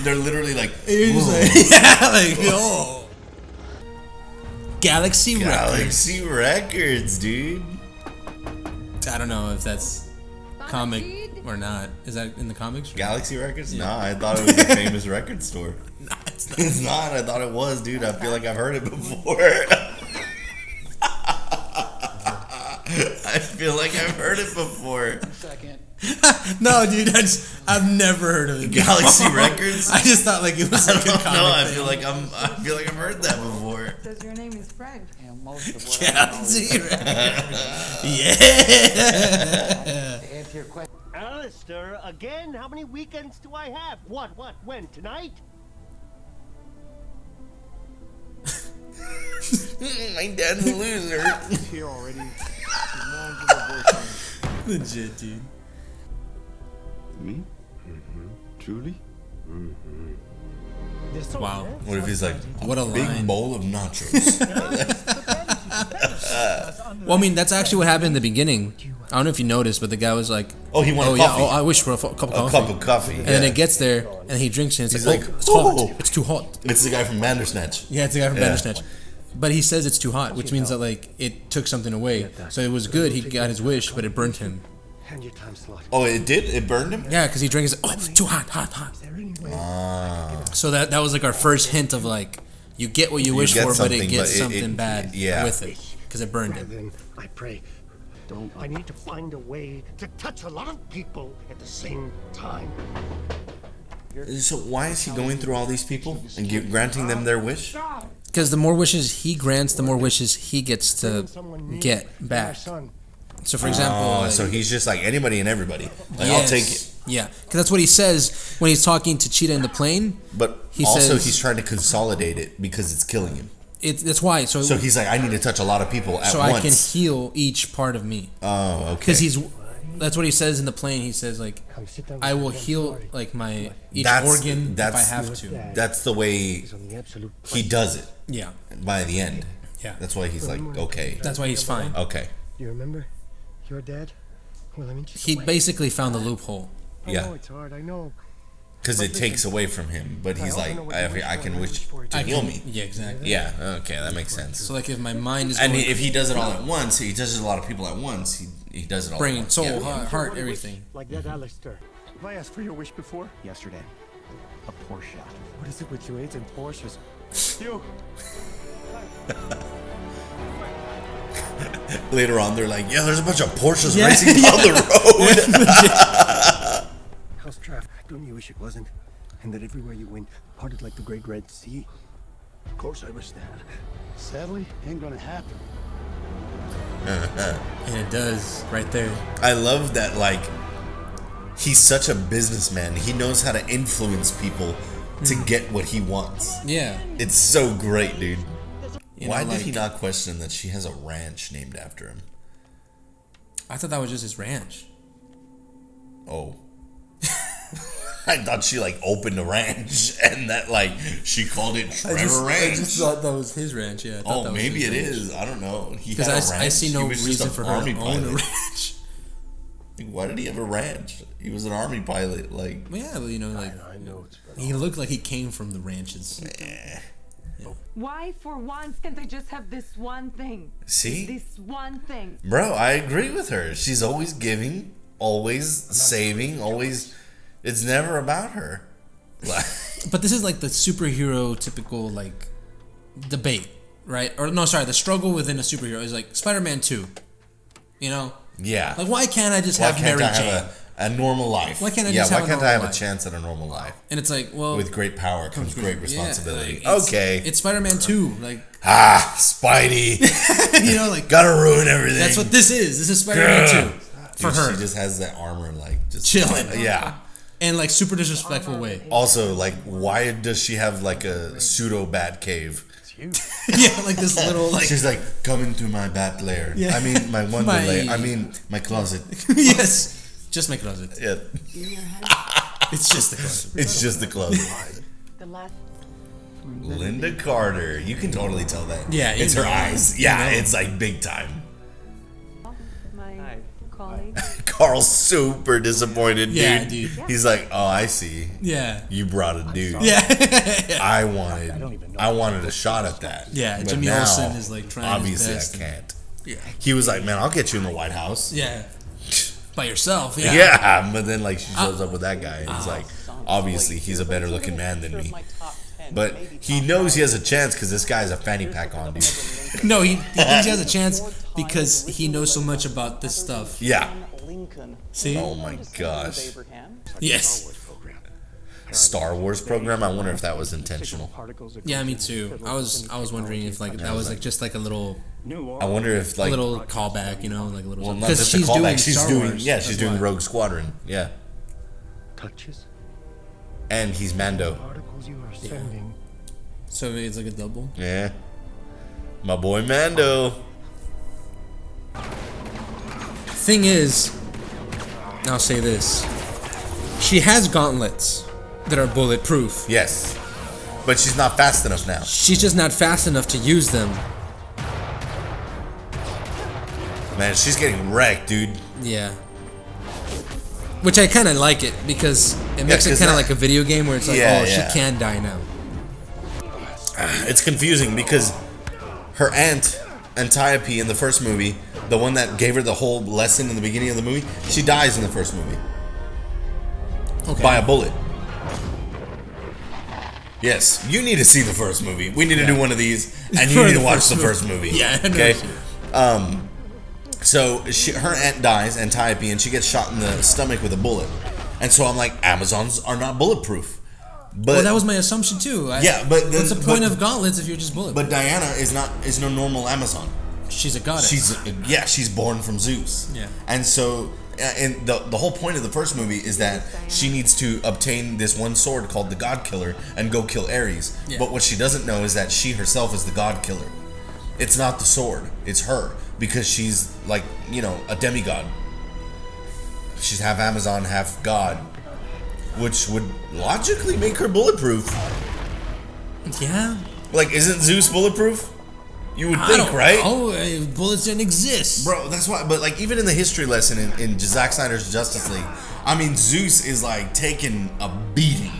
They're literally like,
You're just
whoa.
like, yeah, like, yo. Galaxy Records.
Galaxy Records, dude.
I don't know if that's comic or not. Is that in the comics?
Galaxy Records? Nah, I thought it was a famous record store.
Nah, it's not.
It's not. I thought it was, dude. I feel like I've heard it before. I feel like I've heard it before.
No, dude, I've never heard of it.
Galaxy Records?
I just thought like it was like a comic
No, I
thing.
feel like I've heard that before.
Says your name is Frank.
Galaxy Records. Yeah.
Alistair, again? How many weekends do I have? What, when? Tonight?
My dad's a loser.
Here already.
Legit, dude.
Me? Truly?
Wow.
What if he's like,
What a
big
line.
bowl of nachos?
Well, I mean, that's actually what happened in the beginning. I don't know if you noticed, but the guy was like,
Oh, he wanted
"Oh yeah,
coffee.
oh I wish for a cup of
A
coffee."
cup of coffee.
And then it gets there, and he drinks it. And it's
He's
like,
like,
"Oh, it's hot.
"Oh."
It's too hot."
It's the guy from Bandersnatch.
Yeah, it's the guy from
Yeah.
Bandersnatch. But he says it's too hot, which means that like it took something away. So it was good. He got his wish, but it burnt him.
And your time slot.
Oh, it did? It burned him?
Yeah, because he drank. It's like, oh, it's too hot. So that was like our first hint of like you get what you wish
get
for, but
something,
it gets
but
something
it-
bad
yeah.
with it because it burned him.
Then I pray. I need to find a way to touch a lot of people at the same time.
So why is he going through all these people and granting them their wish?
Because the more wishes he grants, the more wishes he gets to get back. So, for example, like,
So he's just like anybody and everybody. Like, I'll take it.
Yeah, because that's what he says when he's talking to Cheetah in the plane.
But
He
also
says-
he's trying to consolidate it because it's killing him.
That's why. So
So he's like, I need to touch a lot of people at
so
once.
I can heal each part of me.
Oh, okay.
Because that's what he says in the plane. He says like, I will heal like my each organ if I have to.
That's the way he does it
Yeah,
by the end.
yeah.
That's why he's like, okay.
That's why he's fine.
Okay.
You remember your dad? Well, I mean,
He basically found the loophole.
I
Yeah.
know it's hard. I know.
Because it takes away from him. But he's like, I can wish to heal me.
Yeah, exactly.
Yeah, okay, that makes sense.
So like if my mind is
And
going,
if he does it all at once, he touches a lot of people at once. He does it all at
brain,
once.
soul,
Yeah.
heart, everything.
Like that, Alistair.
Have I asked for your wish before? Yesterday. A Porsche.
What is it with you AIDS and Porsches?
You.
Later on, they're like, yeah, there's a bunch of Porsches
Yeah.
racing down the road.
How's traffic? Don't you wish it wasn't? And that everywhere you went, parted like the Great Red Sea?
Of course I wish that. Sadly, ain't gonna happen.
And it does right there.
I love that, like, he's such a businessman. He knows how to influence people to get what he wants.
Yeah.
It's so great, dude. Why
know,
did he
like-
not question that she has a ranch named after him?
I thought that was just his ranch.
Oh. I thought she, like, opened a ranch and that, like, she called it Trevor Ranch.
I just thought that was his ranch, yeah. I thought that was
Maybe
his
it
ranch.
is. I don't know.
Because I see no reason for her to own a
pilot.
ranch.
Like, why did he have a ranch? He was an army pilot. Like,
Yeah, well, you know, like,
I know it's
he looked like he came from the ranches.
Why, for once, can't they just have this one thing?
see?
This one thing.
Bro, I agree with her. She's always giving, always saving, always... It's never about her.
But this is like the superhero typical, like, debate, right? Or, no, sorry, the struggle within a superhero is like Spider-Man 2. You know?
Yeah.
Like, why can't I just
Why
have
can't
Mary
I
Jane?
have a normal life?
Why can't I
yeah,
just
why
have a
can't I
normal
have a
life?
chance at a normal life?
And it's like, well...
With great power comes great responsibility.
Yeah, like, it's-
okay.
It's Spider-Man 2. Like,
Spidey.
you know, like...
Gotta ruin everything.
That's what this is. This is Spider-Man 2. For
Dude,
her.
She just has that armor, like, just...
Chilling.
Yeah.
And, like, super disrespectful way.
Also, like, why does she have, like, a pseudo-bat cave?
Yeah, like this little, like...
She's like, come into my bat lair.
Yeah.
I mean, my wonder
My-
lair. I mean, my closet.
Yes. Just my closet.
Yeah.
It's just the closet.
It's just the closet.
The last.
Linda Carter. You can totally tell that.
Yeah, you
It's her
know.
eyes. Yeah, it's like big time.
My colleague.
Carl's super disappointed, dude.
Yeah, dude.
He's like, oh, I see.
Yeah.
You brought a dude.
Yeah.
I wanted a shot at that.
Yeah,
But
Jimmy
now,
Olsen is, like, trying his
obviously
best
I can't.
Yeah.
He was like, man, I'll get you in the White House.
Yeah. By yourself, yeah.
Yeah, but then like she shows up with that guy, and it's like, obviously he's a better looking man than me. But he knows he has a chance because this guy's a fanny pack on, dude.
No, he thinks he has a chance because he knows so much about this stuff.
Yeah.
See?
Oh my gosh.
Yes.
Star Wars program. I wonder if that was intentional.
Yeah, me too. I was wondering if like that was like just like a little
I wonder if like
callback, you know, like a little.
well, not
Because
just a
she's
callback.
doing
She's
Star
doing
Wars.
yeah, she's
That's
doing
why.
Rogue Squadron. Yeah,
touches.
and he's Mando.
Particles you are sending.
So it's like a double.
Yeah, my boy Mando.
Thing is, I'll say this: she has gauntlets that are bulletproof.
Yes, but she's not fast enough now.
She's just not fast enough to use them.
Man, she's getting wrecked, dude.
Yeah. Which I kind of like it because it makes it
'cause
kind of
that-
like a video game where it's like,
Yeah,
oh,
yeah.
she can die now.
It's confusing because her aunt Antiope in the first movie, the one that gave her the whole lesson in the beginning of the movie, she dies in the first movie
Okay.
by a bullet. Yes, you need to see the first movie. We need to do one of these, and you
For
need to
the
watch
first
the
movie.
first movie.
Yeah, I know
Okay.
what you
So her aunt dies, Antiope, and she gets shot in the stomach with a bullet. And so I'm like, Amazons are not bulletproof. But
Well, that was my assumption too. What's the point of gauntlets if you're just bulletproof?
But Diana is no normal Amazon.
She's a goddess.
She's born from Zeus.
Yeah.
And so, and the whole point of the first movie is that she needs to obtain this one sword called the God Killer and go kill Ares.
Yeah.
But what she doesn't know is that she herself is the God Killer. It's not the sword. It's her because she's like, you know, a demigod. She's half Amazon, half God, which would logically make her bulletproof.
Yeah.
Like, isn't Zeus bulletproof? You would
I
think,
don't
right?
know. Bullets didn't exist.
Bro, that's why. But like, even in the history lesson in Zack Snyder's Justice League, I mean, Zeus is like taking a beating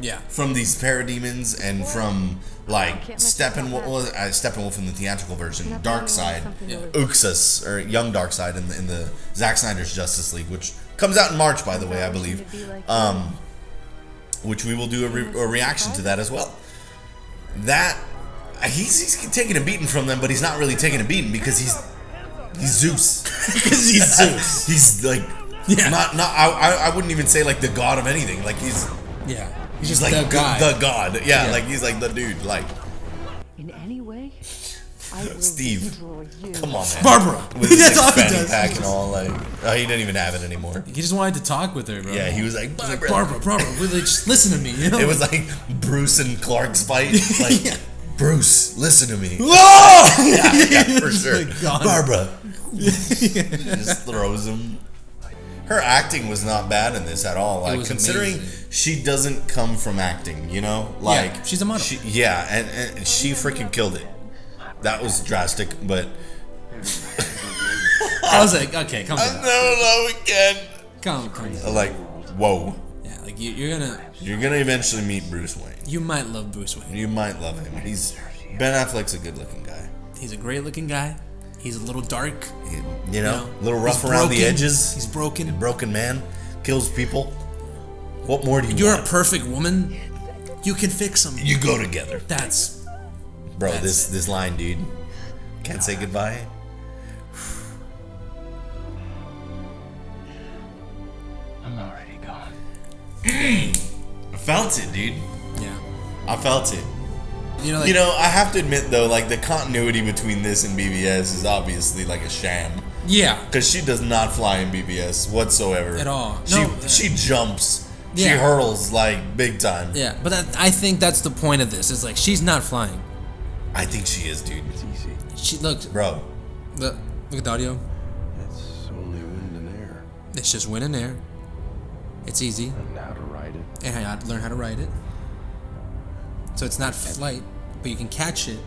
Yeah.
from these parademons and from like Steppenwolf in the theatrical version, Darkseid, Uxas or Young Darkseid in the Zack Snyder's Justice League, which comes out in March, by the way, I believe. Which we will do a reaction to that as well. That he's taking a beating from them, but he's not really taking a beating because he's Zeus.
Because he's Zeus.
He's like not I wouldn't even say like the god of anything. Like he's
He's just
like
the guy.
the god. Yeah, like he's like the dude. Like
In any way? I will
Steve.
destroy you.
Come on, man.
Barbara.
With his
That's all he
fanny
does.
pack and all, like, oh, he didn't even have it anymore.
He just wanted to talk with her, bro.
Yeah, he was like, Barbara.
Barbara, really, just listen to me. You know?
It was like Bruce and Clark's fight. Like,
Yeah.
Bruce, listen to me.
Whoa!
Yeah, for sure.
Like, God.
Barbara. Just throws him. Her acting was not bad in this at all. Like,
was
considering
amazing.
she doesn't come from acting, you know? Like,
Yeah, she's a model.
And she freaking killed it. That was drastic, but
I was like, okay, come on.
no, we can't.
Come.
Like, whoa.
Yeah, like you're gonna
eventually meet Bruce Wayne.
you might love Bruce Wayne.
You might love him. Ben Affleck's a good-looking guy.
He's a great-looking guy. He's a little dark.
You know, a little rough
he's
around the
broken.
edges.
He's broken.
Broken man, kills people. What more do you
You're
want?
a perfect woman. You can fix him.
You go together.
That's
Bro,
That's
this line, dude. Can't say goodbye.
I'm already gone.
I felt it, dude.
yeah.
I felt it.
You know, like,
You know, I have to admit though, like the continuity between this and BVS is obviously like a sham.
yeah.
Because she does not fly in BVS whatsoever.
At all.
She jumps. She
Yeah.
hurdles like big time.
Yeah, but I think that's the point of this. Is like she's not flying.
I think she is, dude.
She look
Bro.
at the audio.
It's only wind and air.
It's just wind and air. It's easy,
And how to ride it.
and I learn how to ride it. So it's not flight, but you can catch it,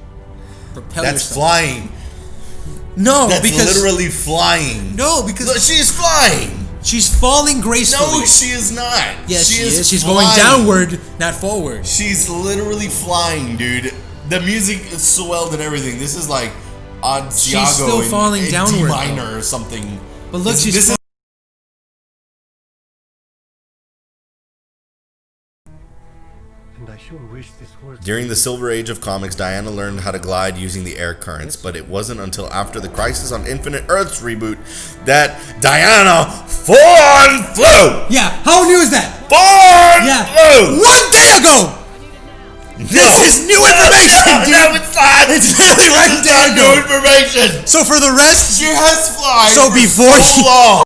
propel
That's
yourself.
flying.
No,
That's
because
literally flying.
no, because
Look, she's flying.
she's falling gracefully.
No, she is not.
Yes, she is. She's
flying.
going downward, not forward.
She's literally flying, dude. The music is swelled and everything. This is like odd Tiago
still falling
in
downward,
D minor or something.
But look, she's
this is
And I sure wish this were.
During the Silver Age of comics, Diana learned how to glide using the air currents, but it wasn't until after the Crisis on Infinite Earths reboot that Diana flew.
Yeah, how new is that?
Yeah. Flew.
1 day ago. This is new information, dude.
No, it's not.
It's literally right
It's
there.
not new information.
So for the rest,
She has flies.
So
for
before
so
she-
long.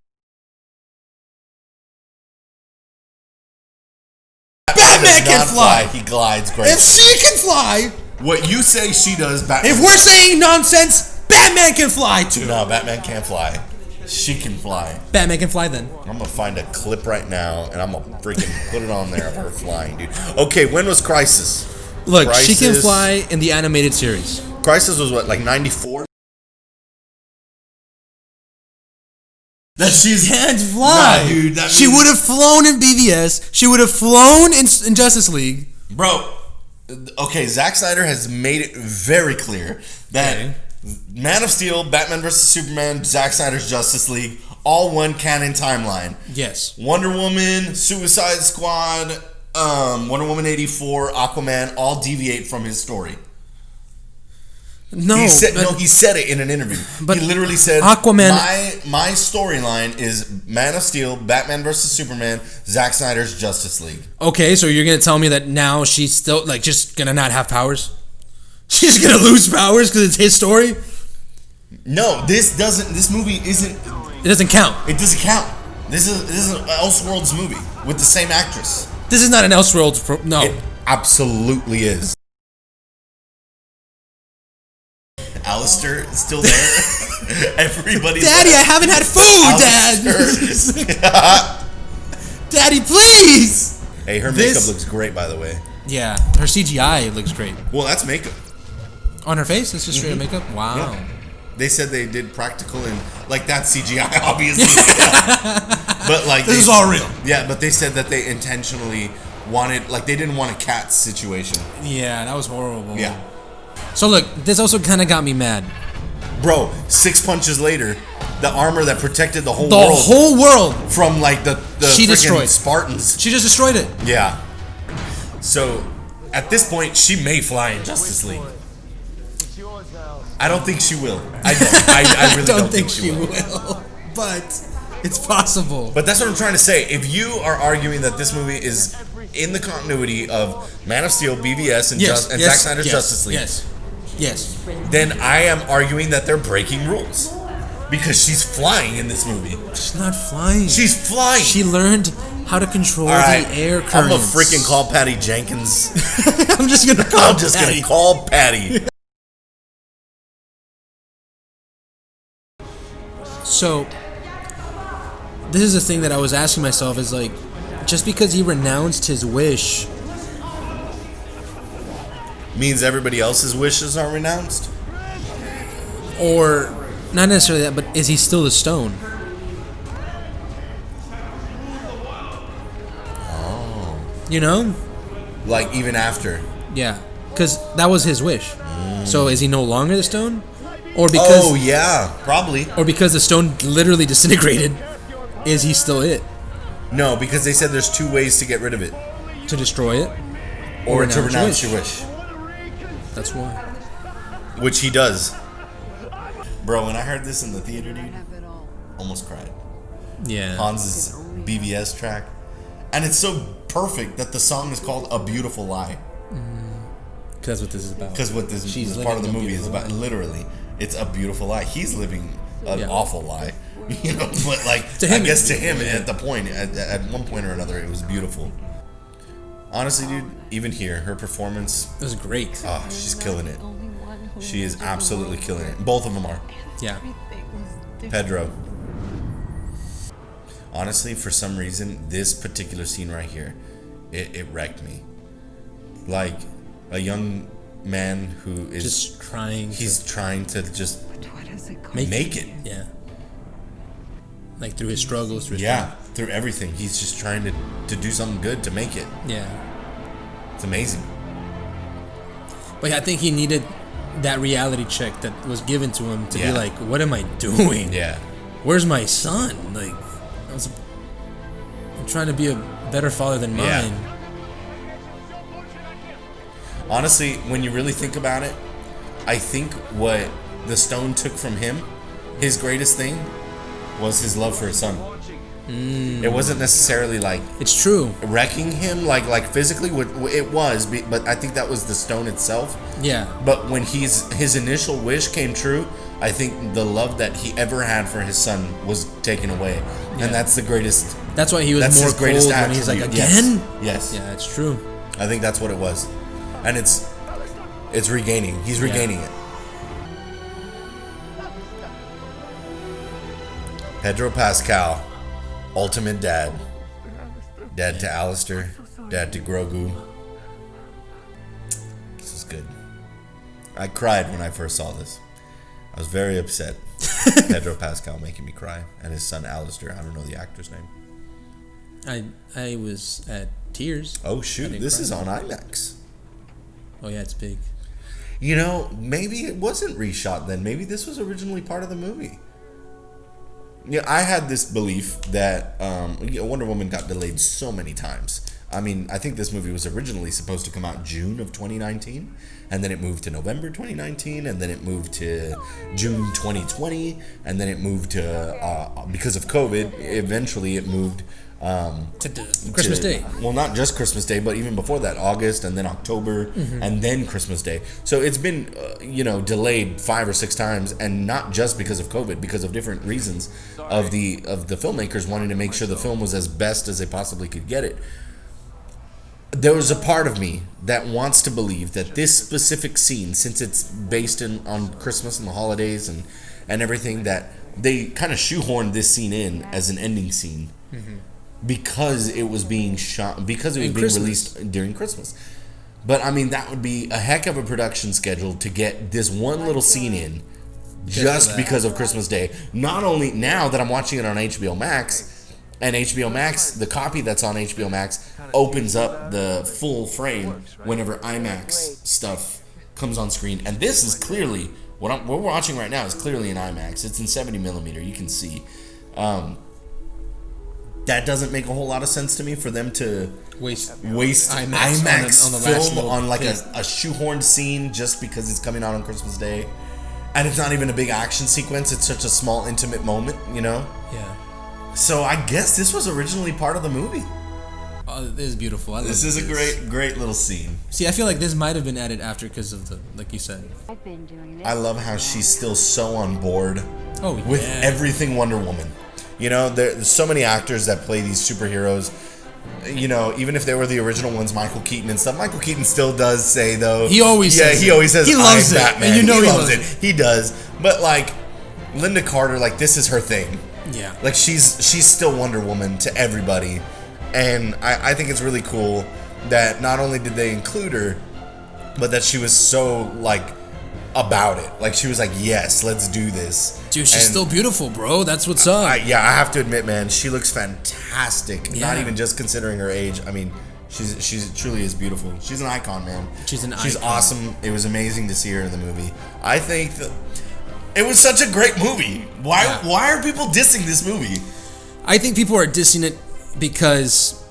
Batman can
Not
fly.
He glides great.
If she can fly,
What you say she does, Batman.
if we're saying nonsense, Batman can fly too.
No, Batman can't fly. She can fly.
Batman can fly then.
I'm gonna find a clip right now and I'm gonna freaking put it on there of her flying, dude. Okay, when was Crisis?
Look, she can
Crisis-
fly in the animated series.
Crisis was what, like 94? That she's
Can't fly.
Nah, dude, that
she
means-
would have flown in BVS. She would have flown in Justice League.
Bro. Okay, Zack Snyder has made it very clear that
Okay.
Man of Steel, Batman vs Superman, Zack Snyder's Justice League, all one canon timeline.
Yes.
Wonder Woman, Suicide Squad, Wonder Woman 84, Aquaman, all deviate from his story.
No,
He said
but,
he said it in an interview.
But
He literally said
Aquaman-
My storyline is Man of Steel, Batman vs Superman, Zack Snyder's Justice League.
okay, so you're gonna tell me that now she's still like just gonna not have powers? She's gonna lose powers because it's his story?
No, this movie isn't.
It doesn't count.
It doesn't count. This is an Elseworlds movie with the same actress.
This is not an Elseworlds. No.
It absolutely is. Alistair is still there. Everybody's
Daddy,
there.
I haven't had food, Dad. Daddy, please.
Hey, her
This-
makeup looks great, by the way.
Yeah, her CGI looks great.
Well, that's makeup.
On her face, it's just straight up makeup. Wow.
Yeah. They said they did practical and like that's CGI, obviously. But like
This is all real.
Yeah, but they said that they intentionally wanted, like they didn't want a cat situation.
Yeah, that was horrible.
Yeah,
So look, this also kind of got me mad.
bro. 6 punches later, the armor that protected the whole
The
world
whole world,
from like the
She
freaking
destroyed.
Spartans.
she just destroyed it.
Yeah. So at this point, she may fly in Justice League. I don't think she will. I really
don't think she will. But it's possible.
But that's what I'm trying to say. If you are arguing that this movie is in the continuity of Man of Steel, BVS, and, and Zack Snyder's Justice League,
Yes. Yes.
then I am arguing that they're breaking rules. Because she's flying in this movie.
She's not flying.
She's flying.
She learned how to control
All right,
the air
I'm
currents.
gonna freaking call Patty Jenkins.
I'm just gonna call Patty.
Gonna call Patty.
So, this is the thing that I was asking myself is like, just because he renounced his wish
Means everybody else's wishes are renounced?
or not necessarily that, but is he still the stone?
Oh.
You know?
Like, even after.
Yeah. Because that was his wish. So is he no longer the stone? Or because
Oh, yeah. Probably.
or because the stone literally disintegrated, is he still it?
No, because they said there's 2 ways to get rid of it.
To destroy it?
Or to renounce your wish.
That's why.
Which he does. Bro, when I heard this in the theater, dude, almost cried.
Yeah.
Hans's BVS track. And it's so perfect that the song is called A Beautiful Lie.
Because that's what this is about.
Because what this part of the movie is about. Literally, it's a beautiful lie. He's living an awful lie. You know, but like, I guess to him, at the point, at one point or another, it was beautiful. Honestly, dude, even here, her performance...
It was great.
Oh, she's killing it. She is absolutely killing it. Both of them are.
Yeah.
Pedro. Honestly, for some reason, this particular scene right here, it wrecked me. Like, a young man who is...
Just trying
He's trying to just
make
it.
Yeah. Like through his struggles, through his pain.
Through everything. He's just trying to do something good to make it.
Yeah.
It's amazing.
But I think he needed that reality check that was given to him to be like, what am I doing?
Yeah.
Where's my son? Like, I'm trying to be a better father than mine.
Yeah. Honestly, when you really think about it, I think what the stone took from him, his greatest thing, was his love for his son. It wasn't necessarily like
it's true
wrecking him like physically. It was, but I think that was the stone itself.
Yeah.
But when his initial wish came true, I think the love that he ever had for his son was taken away, and that's the greatest.
That's why he was more cold when he's like, again.
Yes.
Yeah, it's true.
I think that's what it was, and it's regaining. He's regaining it. Pedro Pascal, ultimate dad. Dad to Alistair, dad to Grogu. This is good. I cried when I first saw this. I was very upset. Pedro Pascal making me cry, and his son Alistair. I don't know the actor's name.
I was at tears.
Oh shoot! This is on IMAX.
Oh yeah, it's big.
You know, maybe it wasn't reshot then. Maybe this was originally part of the movie. Yeah, I had this belief that Wonder Woman got delayed so many times. I mean, I think this movie was originally supposed to come out June of 2019, and then it moved to November 2019, and then it moved to June 2020, and then it moved to, because of COVID, eventually it moved
to Christmas Day.
Well, not just Christmas Day, but even before that, August, and then October, and then Christmas Day. So it's been, delayed 5 or 6 times, and not just because of COVID, because of different reasons of the filmmakers wanting to make sure the film was as best as they possibly could get it. There was a part of me that wants to believe that this specific scene, since it's based on Christmas and the holidays and everything, that they kind of shoehorned this scene in as an ending scene. Because it was being shot, because it was being released during Christmas. But I mean, that would be a heck of a production schedule to get this one little scene in just because of Christmas Day. Not only now that I'm watching it on HBO Max, and HBO Max, the copy that's on HBO Max opens up the full frame whenever IMAX stuff comes on screen. And this is clearly, what we're watching right now is clearly in IMAX. It's in 70mm, you can see. That doesn't make a whole lot of sense to me for them to waste IMAX on the film on like a shoehorned scene just because it's coming out on Christmas Day, and it's not even a big action sequence. It's such a small, intimate moment, you know.
Yeah.
So I guess this was originally part of the movie.
Oh, this is beautiful. I love
This is a great little scene.
See, I feel like this might have been added after because of the, like you said.
I've been doing this.
I love how she's still so on board with
yeah.
everything Wonder Woman. You know, there's so many actors that play these superheroes. You know, even if they were the original ones, Michael Keaton and stuff, Michael Keaton still does say, though.
He always says
he always says,
he loves
I'm
it.
Batman.
And you know
he
he
loves
loves
it. He does. But, like, Linda Carter, like, this is her thing.
Yeah.
Like, she's still Wonder Woman to everybody. And I think it's really cool that not only did they include her, but that she was so, like, about it. Like, she was like, yes, let's do this.
Dude, she's still beautiful, bro. That's what's up.
I have to admit, man, she looks fantastic.
Yeah.
Not even just considering her age. I mean, she's truly is beautiful. She's an icon, man. She's
icon.
awesome. It was amazing to see her in the movie. I think that it was such a great movie. Why are people dissing this movie?
I think people are dissing it because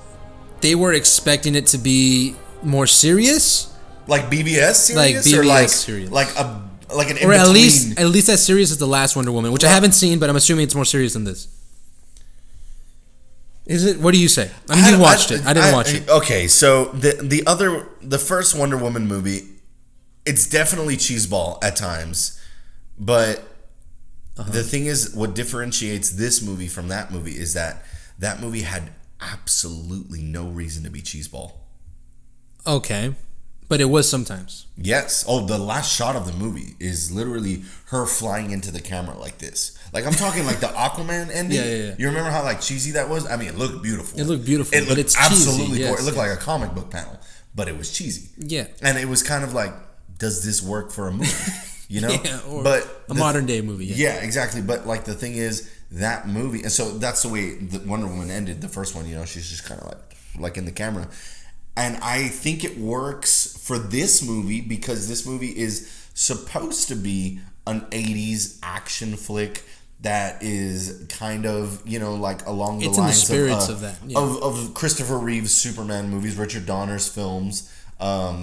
they were expecting it to be more serious.
Like BBS serious?
Like BBS
or like,
serious.
Like an in
or at
between.
least as serious as the last Wonder Woman, which I haven't seen, but I'm assuming it's more serious than this. Is it? What do you say? I mean, you watched it. I didn't watch it.
Okay, so the first Wonder Woman movie, it's definitely cheeseball at times, but the thing is, what differentiates this movie from that movie is that movie had absolutely no reason to be cheeseball.
Okay. But it was sometimes.
Yes. Oh, the last shot of the movie is literally her flying into the camera like this. Like, I'm talking like the Aquaman ending.
Yeah.
You remember how like cheesy that was? I mean, it looked beautiful.
It looked beautiful,
It looked
but it's
absolutely
cheesy.
gorgeous. It looked like a comic book panel, but it was cheesy.
Yeah.
And it was kind of like, does this work for a movie? You know?
Yeah, or
but
a modern day movie.
Yeah, exactly. But like the thing is, that movie, and so that's the way the Wonder Woman ended. The first one, you know, she's just kind of like in the camera. And I think it works for this movie because this movie is supposed to be an 80s action flick that is kind of, you know, like along the lines
in the spirits of that. Yeah.
Of Christopher Reeve's Superman movies, Richard Donner's films,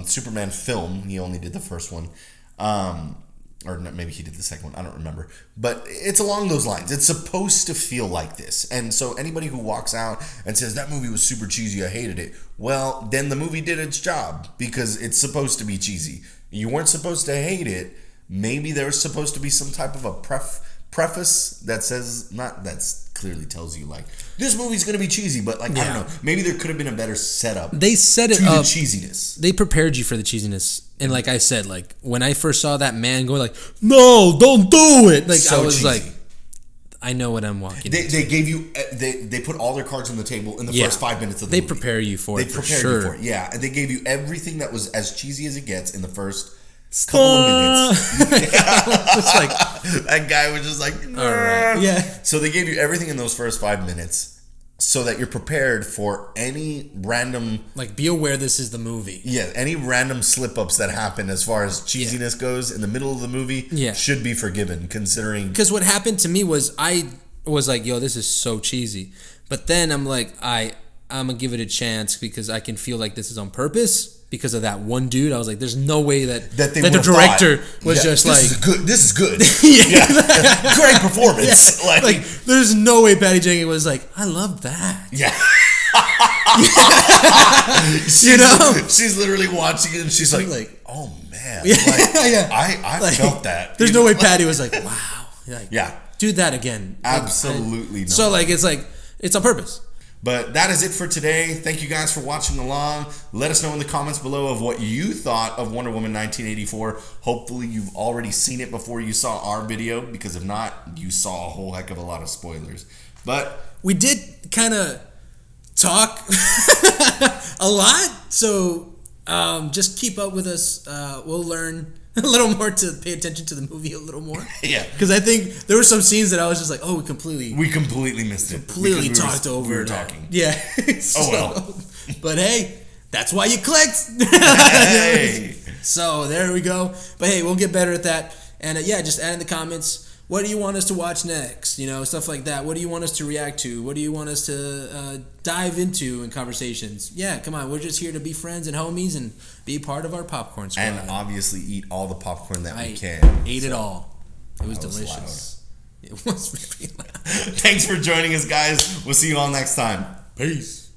Superman film. He only did the first one. Or maybe he did the second one. I don't remember. But it's along those lines. It's supposed to feel like this. And so anybody who walks out and says, that movie was super cheesy, I hated it. Well, then the movie did its job because it's supposed to be cheesy. You weren't supposed to hate it. Maybe there's supposed to be some type of a preface that says, not that's clearly tells you like, this movie's going to be cheesy. But like, I don't know. Maybe there could have been a better setup.
They set it
to
up.
The cheesiness.
They prepared you for the cheesiness. And like I said, like when I first saw that man going like, no, don't do it. Like
So
I was
cheesy.
like, I know what I'm walking into.
They gave you, they put all their cards on the table in the first 5 minutes of the movie.
They prepare you for it.
They
for
prepared
sure.
you for it. Yeah. And they gave you everything that was as cheesy as it gets in the first couple of minutes.
It's like,
that guy was just like,
all right. Yeah.
So they gave you everything in those first 5 minutes so that you're prepared for any random,
like, be aware this is the movie.
Yeah, any random slip-ups that happen as far as cheesiness goes in the middle of the movie should be forgiven, considering...
Because what happened to me was I was like, yo, this is so cheesy. But then I'm like, I'm going to give it a chance because I can feel like this is on purpose. Because of that one dude, I was like, "There's no way that the director was just
this
like,
is good. This is good. Yeah. Great performance.
Yeah. Like, there's no way Patty Jenkins was like, I love that.
Yeah, she's literally watching it and she's like, oh man, I felt that.
There's no way Patty was like, wow, like, do that again.
Absolutely not.
So like, it's on purpose.
But that is it for today. Thank you guys for watching along. Let us know in the comments below of what you thought of Wonder Woman 1984. Hopefully you've already seen it before you saw our video, because if not, you saw a whole heck of a lot of spoilers. But
we did kind of talk a lot, so just keep up with us. We'll learn a little more to pay attention to the movie a little more.
Yeah.
Because I think there were some scenes that I was just like, oh, we completely
missed it.
Completely talked over.
We were talking.
Yeah.
Oh, well.
But hey, that's why you clicked.
Hey.
So there we go. But hey, we'll get better at that. And just add in the comments, what do you want us to watch next? You know, stuff like that. What do you want us to react to? What do you want us to dive into in conversations? Yeah, come on. We're just here to be friends and homies and be part of our popcorn squad.
And obviously eat all the popcorn that we can.
Ate it all. It was delicious. It was very loud.
Thanks for joining us, guys. We'll see you all next time.
Peace.